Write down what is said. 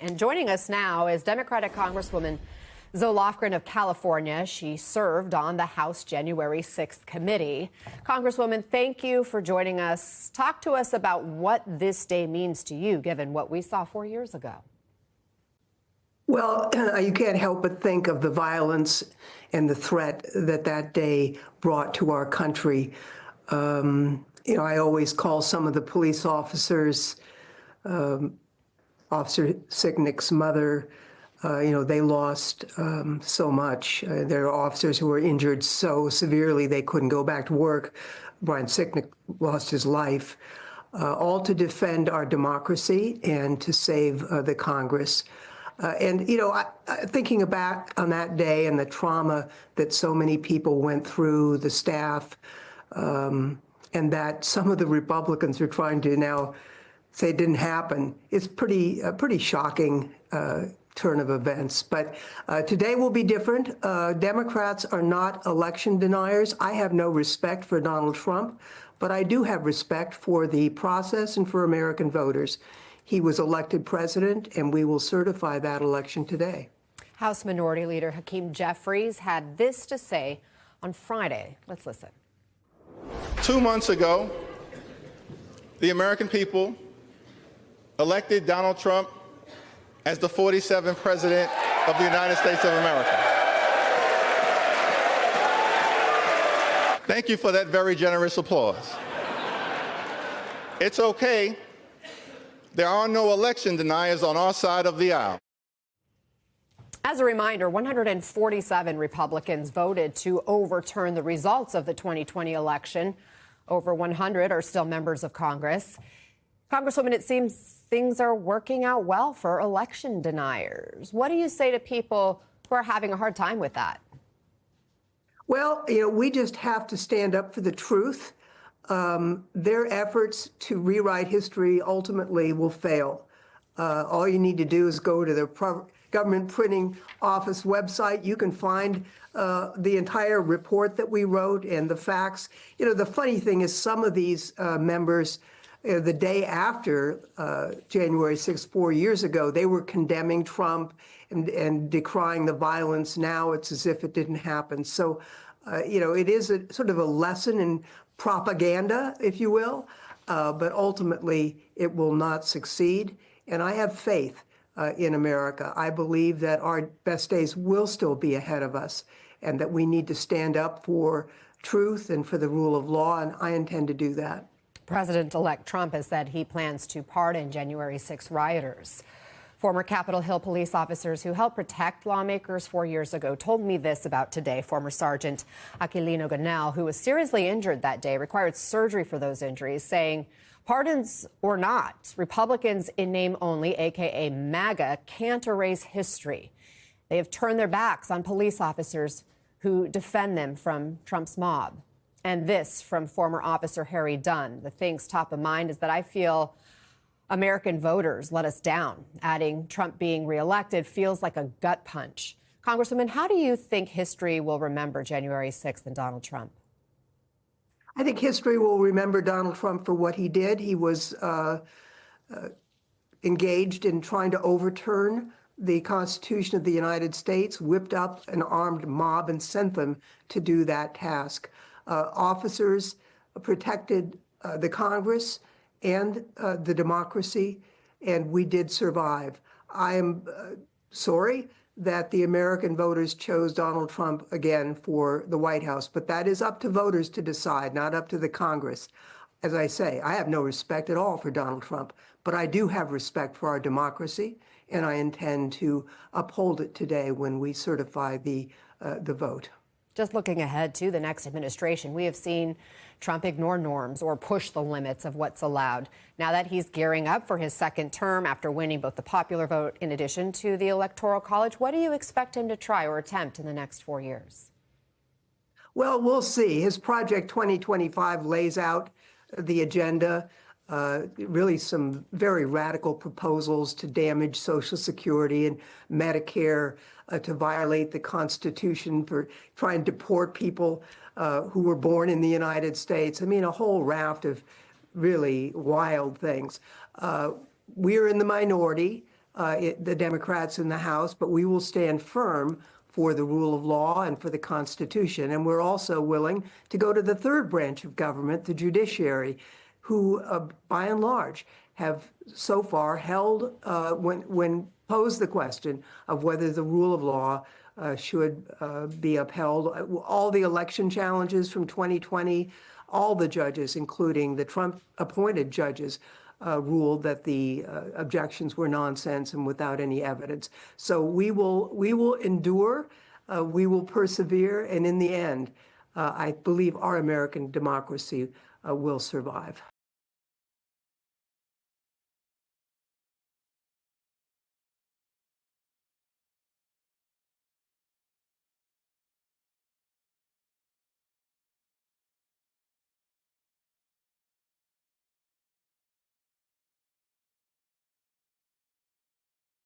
And joining us now is Democratic Congresswoman Zoe Lofgren of California. She served on the House January 6th committee. Congresswoman, thank you for joining us. Talk to us about what this day means to you, given what we saw 4 years ago. Well, you can't help but think of the violence and the threat that that day brought to our country. I always call some of the police officers, Officer Sicknick's mother, they lost so much. There are officers who were injured so severely they couldn't go back to work. Brian Sicknick lost his life, all to defend our democracy and to save the Congress. Thinking back on that day and the trauma that so many people went through, the staff, and that some of the Republicans are trying to now say it didn't happen, it's pretty shocking turn of events. But today will be different. Democrats are not election deniers. I have no respect for Donald Trump, but I do have respect for the process and for American voters. He was elected president, and we will certify that election today. House Minority Leader Hakeem Jeffries had this to say on Friday. Let's listen. 2 months ago, the American people elected Donald Trump as the 47th President of the United States of America. Thank you for that very generous applause. It's okay. There are no election deniers on our side of the aisle. As a reminder, 147 Republicans voted to overturn the results of the 2020 election. Over 100 are still members of Congress. Congresswoman, it seems things are working out well for election deniers. What do you say to people who are having a hard time with that? Well, we just have to stand up for the truth. Their efforts to rewrite history ultimately will fail. All you need to do is go to the government printing office website. You can find the entire report that we wrote and the facts. The funny thing is some of these members, the day after January 6th, 4 years ago, they were condemning Trump and decrying the violence. Now it's as if it didn't happen. So, it is a sort of a lesson in propaganda, if you will, but ultimately it will not succeed. And I have faith in America. I believe that our best days will still be ahead of us and that we need to stand up for truth and for the rule of law, and I intend to do that. President-elect Trump has said he plans to pardon January 6 rioters. Former Capitol Hill police officers who helped protect lawmakers 4 years ago told me this about today. Former Sergeant Aquilino Gonell, who was seriously injured that day, required surgery for those injuries, saying, pardons or not, Republicans in name only, a.k.a. MAGA, can't erase history. They have turned their backs on police officers who defend them from Trump's mob. And this from former officer Harry Dunn. The things top of mind is that I feel American voters let us down. Adding Trump being reelected feels like a gut punch. Congresswoman, how do you think history will remember January 6th and Donald Trump? I think history will remember Donald Trump for what he did. He was engaged in trying to overturn the Constitution of the United States, whipped up an armed mob and sent them to do that task. Officers protected the Congress and the democracy, and we did survive. I am sorry that the American voters chose Donald Trump again for the White House, but that is up to voters to decide, not up to the Congress. As I say, I have no respect at all for Donald Trump, but I do have respect for our democracy, and I intend to uphold it today when we certify the vote. Just looking ahead to the next administration, we have seen Trump ignore norms or push the limits of what's allowed. Now that he's gearing up for his second term after winning both the popular vote in addition to the Electoral College, what do you expect him to try or attempt in the next 4 years? Well, we'll see. His Project 2025 lays out the agenda, really some very radical proposals to damage Social Security and Medicare, to violate the Constitution, for trying to deport people who were born in the United States. I mean, a whole raft of really wild things. We are in the minority. the Democrats in the House, but we will stand firm for the rule of law and for the Constitution. And we're also willing to go to the third branch of government, the judiciary, who, by and large, have so far held, when posed the question of whether the rule of law should be upheld. All the election challenges from 2020, all the judges, including the Trump-appointed judges, ruled that the objections were nonsense and without any evidence. So we will endure, we will persevere, and in the end, I believe our American democracy will survive.